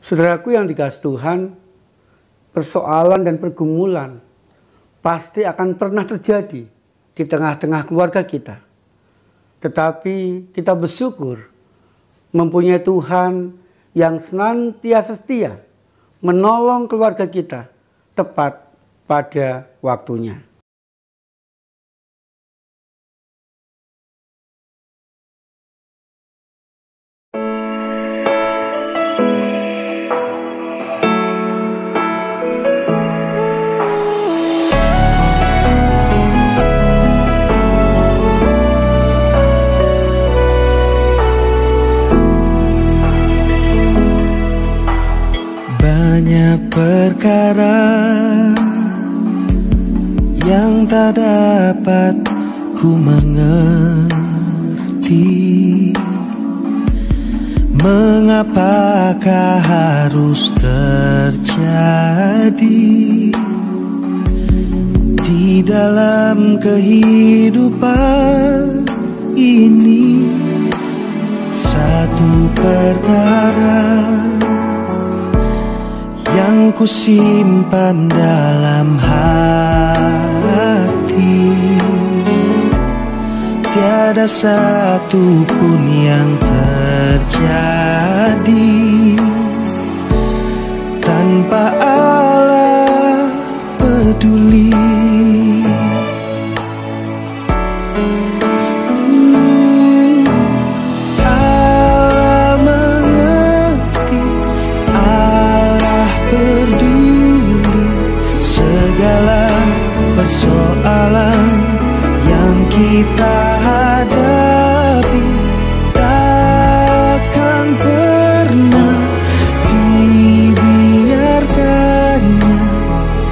Saudaraku yang dikasihi Tuhan, persoalan dan pergumulan pasti akan pernah terjadi di tengah-tengah keluarga kita. Tetapi kita bersyukur mempunyai Tuhan yang senantiasa setia menolong keluarga kita tepat pada waktunya. Banyak perkara yang tak dapat ku mengerti. Mengapakah harus terjadi di dalam kehidupan ini? Satu perkara yang ku simpan dalam hati, tiada satu pun yang terjadi tanpa Allah peduli. Persoalan yang kita hadapi takkan pernah dibiarkannya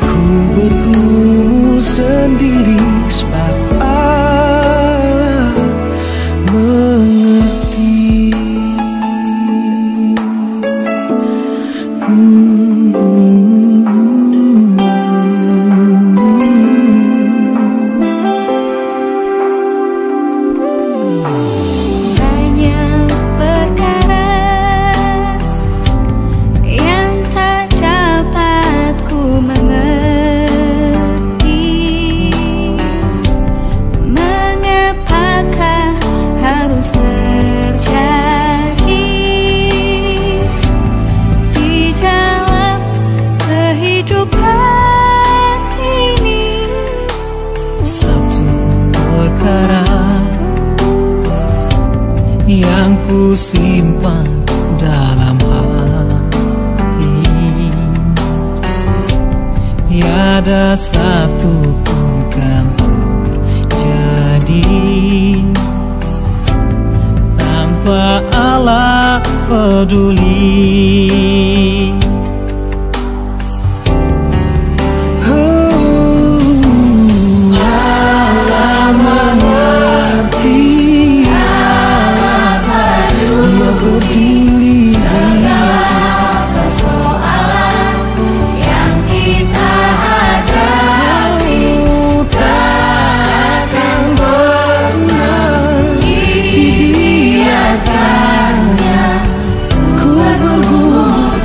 ku bergumul sendiri, sebab Allah mengerti. Yang ku simpan dalam hati, tiada satu pun kan terjadi tanpa Allah peduli. Ku bergumul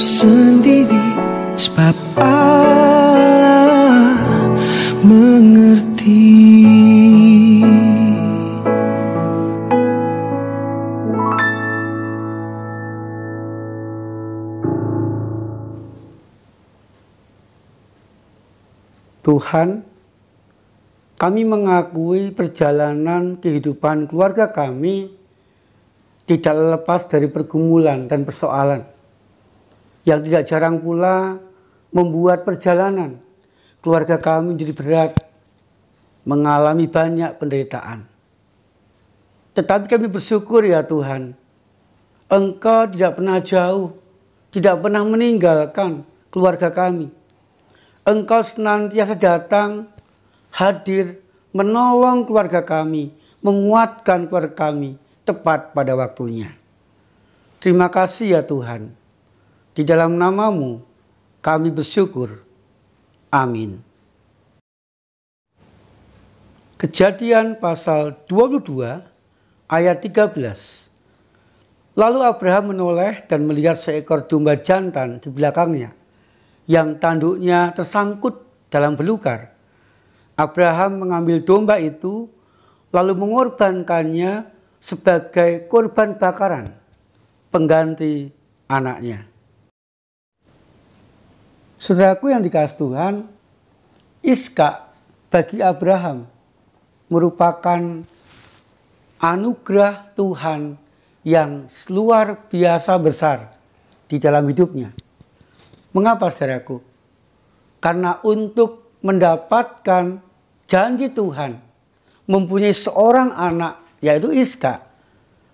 sendiri, sebab Allah mengerti. Tuhan, kami mengakui perjalanan kehidupan keluarga kami tidak lepas dari pergumulan dan persoalan yang tidak jarang pula membuat perjalanan keluarga kami menjadi berat, mengalami banyak penderitaan. Tetapi kami bersyukur ya Tuhan, Engkau tidak pernah jauh, tidak pernah meninggalkan keluarga kami. Engkau senantiasa datang, hadir, menolong keluarga kami, menguatkan keluarga kami tepat pada waktunya. Terima kasih ya Tuhan. Di dalam nama-Mu kami bersyukur. Amin. Kejadian pasal 22 ayat 13. Lalu Abraham menoleh dan melihat seekor domba jantan di belakangnya, yang tanduknya tersangkut dalam belukar. Abraham mengambil domba itu, lalu mengorbankannya sebagai korban bakaran, pengganti anaknya. Saudaraku yang dikasihi Tuhan, Ishak bagi Abraham merupakan anugerah Tuhan yang luar biasa besar di dalam hidupnya. Mengapa saudaraku? Karena untuk mendapatkan janji Tuhan, mempunyai seorang anak, yaitu Ishak,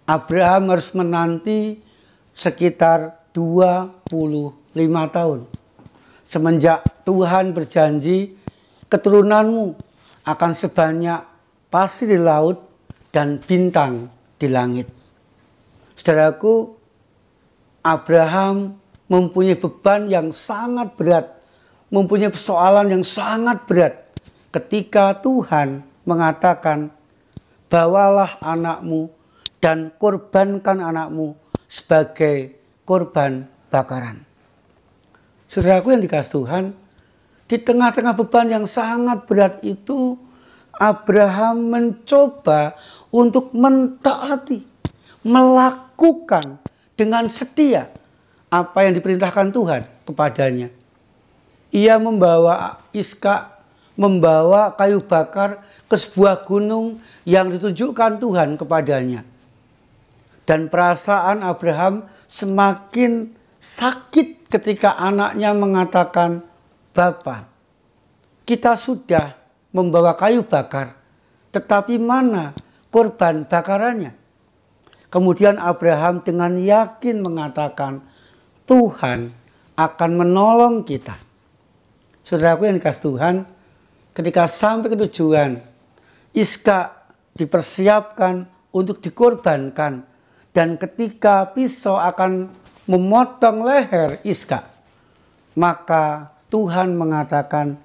Abraham harus menanti sekitar 25 tahun. Semenjak Tuhan berjanji, keturunanmu akan sebanyak pasir di laut dan bintang di langit. Saudaraku, Abraham mempunyai beban yang sangat berat, mempunyai persoalan yang sangat berat ketika Tuhan mengatakan, bawalah anakmu dan korbankan anakmu sebagai korban bakaran. Saudaraku yang dikasihi Tuhan, di tengah-tengah beban yang sangat berat itu, Abraham mencoba untuk mentaati, melakukan dengan setia apa yang diperintahkan Tuhan kepadanya. Ia membawa Ishak, membawa kayu bakar ke sebuah gunung yang ditunjukkan Tuhan kepadanya. Dan perasaan Abraham semakin sakit ketika anaknya mengatakan, "Bapa, kita sudah membawa kayu bakar, tetapi mana korban bakarannya?" Kemudian Abraham dengan yakin mengatakan, Tuhan akan menolong kita. Saudaraku yang dikasihi Tuhan, ketika sampai ke tujuan, Ishak dipersiapkan untuk dikorbankan. Dan ketika pisau akan memotong leher Ishak, maka Tuhan mengatakan,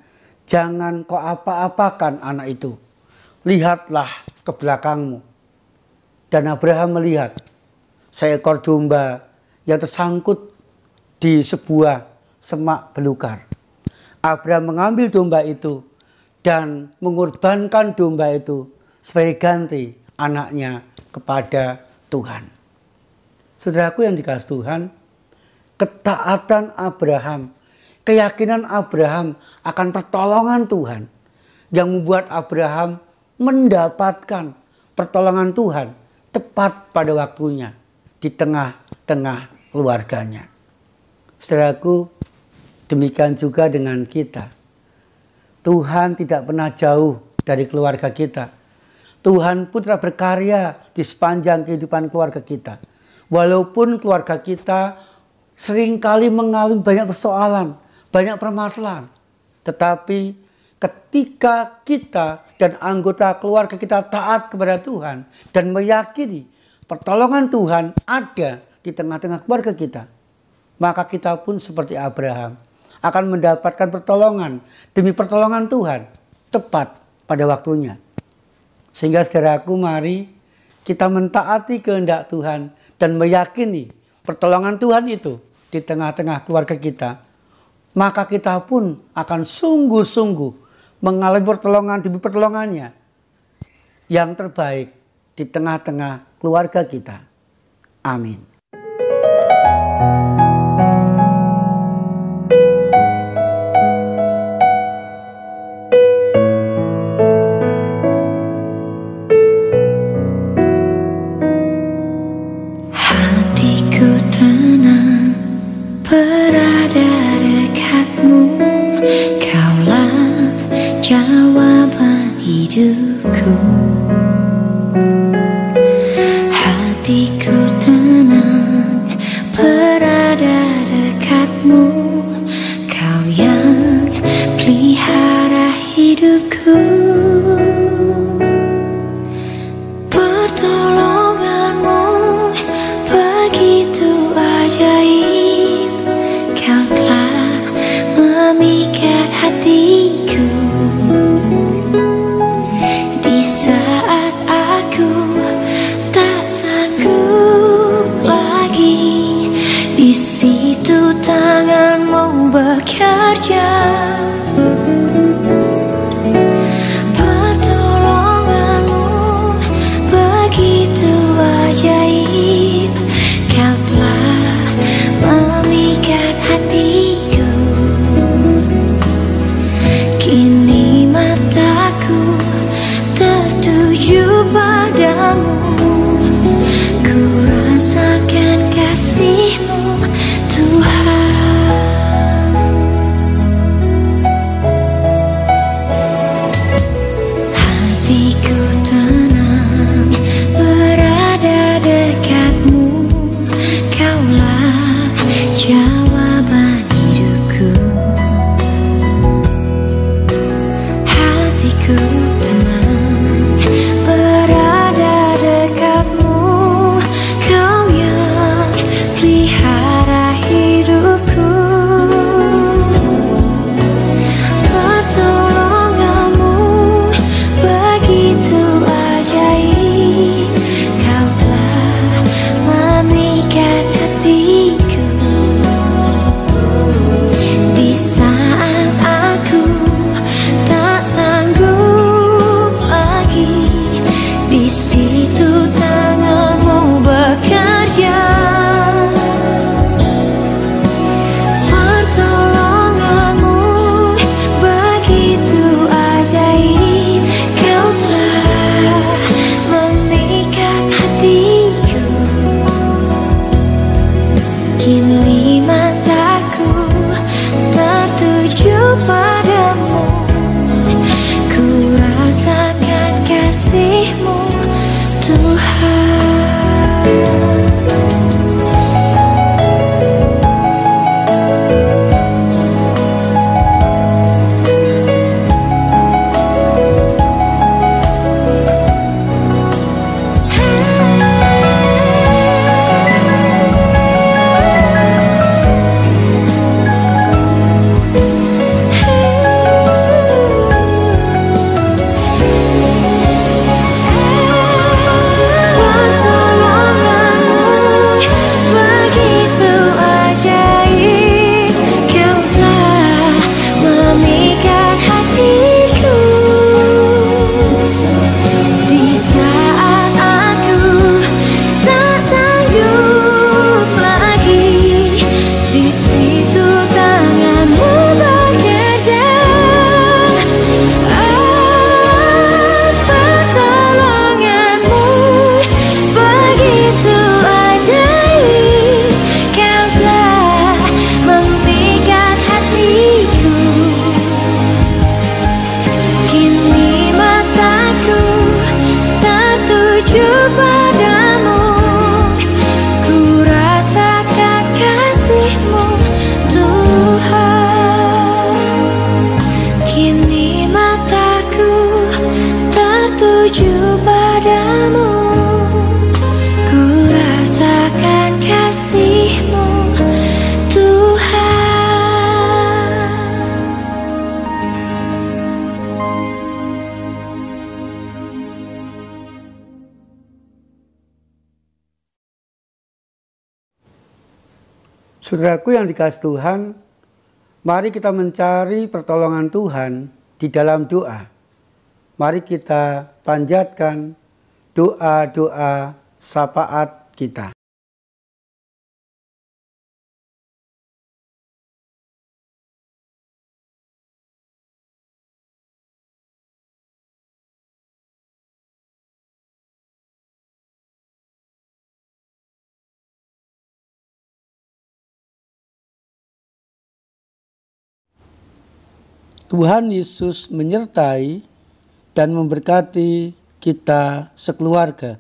jangan kau apa-apakan anak itu. Lihatlah ke belakangmu. Dan Abraham melihat seekor domba yang tersangkut di sebuah semak belukar. Abraham mengambil domba itu dan mengorbankan domba itu sebagai ganti anaknya kepada Tuhan. Saudaraku yang dikasihi Tuhan, ketaatan Abraham, keyakinan Abraham akan pertolongan Tuhan yang membuat Abraham mendapatkan pertolongan Tuhan tepat pada waktunya di tengah-tengah keluarganya. Saudaraku, demikian juga dengan kita. Tuhan tidak pernah jauh dari keluarga kita. Tuhan pun telah berkarya di sepanjang kehidupan keluarga kita. Walaupun keluarga kita seringkali mengalami banyak persoalan, banyak permasalahan. Tetapi ketika kita dan anggota keluarga kita taat kepada Tuhan dan meyakini pertolongan Tuhan ada di tengah-tengah keluarga kita, maka kita pun seperti Abraham akan mendapatkan pertolongan demi pertolongan Tuhan tepat pada waktunya. Sehingga saudaraku, mari kita mentaati kehendak Tuhan dan meyakini pertolongan Tuhan itu di tengah-tengah keluarga kita, maka kita pun akan sungguh-sungguh mengalami pertolongan demi pertolongannya yang terbaik di tengah-tengah keluarga kita. Amin. Hatiku tenang berada dekatmu, kaulah jawaban hidupku. Hatiku tenang berada dekatmu, kau yang pelihara hidupku. Pertolonganmu begitu ajaib, kau telah memikat hatiku. Di saat aku tak sanggup lagi, di situ tanganmu bekerja. Pertolonganmu begitu ajaib, kau telah memikat hatiku. Kini mataku tertuju padamu, ku rasakan kasih-Mu, Tuhan. Hatiku tenang berada dekatmu, kaulah jawaban hidupku. Hatiku tenang berada dekatmu, kau yang pelihara hidupku. Pertolonganmu begitu ajaib, kau telah memikat hatiku. Saudaraku yang dikasihi Tuhan, mari kita mencari pertolongan Tuhan di dalam doa. Mari kita panjatkan doa-doa syafaat kita. Tuhan Yesus menyertai dan memberkati kita sekeluarga.